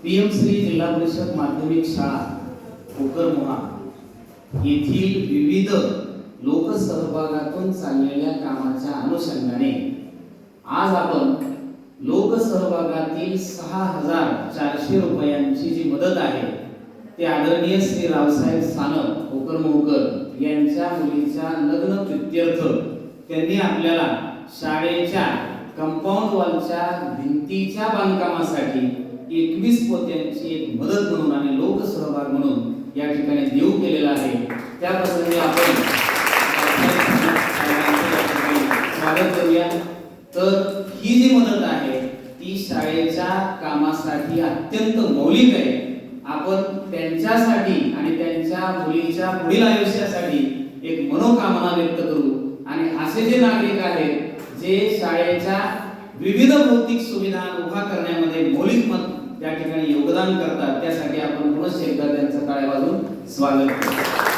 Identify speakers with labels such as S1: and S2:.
S1: PM Shri जिल्हा परिषद माध्यमिक शाळा कोकरमोहा येथील विविध लोकसहभागातून चाललेल्या कामाच्या अनुषंगाने आज आपण लोकसहभागातील 6,400 रुपयांची जी मदत आहे ते आदरणीय श्री रावसाहेब सानप कोकरमोहकर यांच्या मुलीच्या लग्न प्रित्यर्थ त्यांनी आपल्याला शाळेच्या कंपाऊंड वॉलच्या भिंतीच्या बांधकामासाठी 21 पोत्यांची एक मदत म्हणून आणि लोकसहभाग म्हणून या ठिकाणी देऊ केलेला आहे। त्या प्रसंगी आपण स्वागत करूया। तर ही जी मदत आहे ती शाळेच्या कामासाठी अत्यंत मौलिक आहे। आपण त्यांच्यासाठी आणि त्यांच्या मुलीच्या पुढील आयुष्यासाठी एक मनोकामना व्यक्त करू आणि असे जे नागरिक आहेत जे शाळेच्या विविध भौतिक सुविधा उभा करण्यामध्ये मौलिक मत त्या ठिकाणी योगदान करतात त्यासाठी आपण पुन्हा एकदा त्यांचं टाळ्या वाजवून स्वागत करू।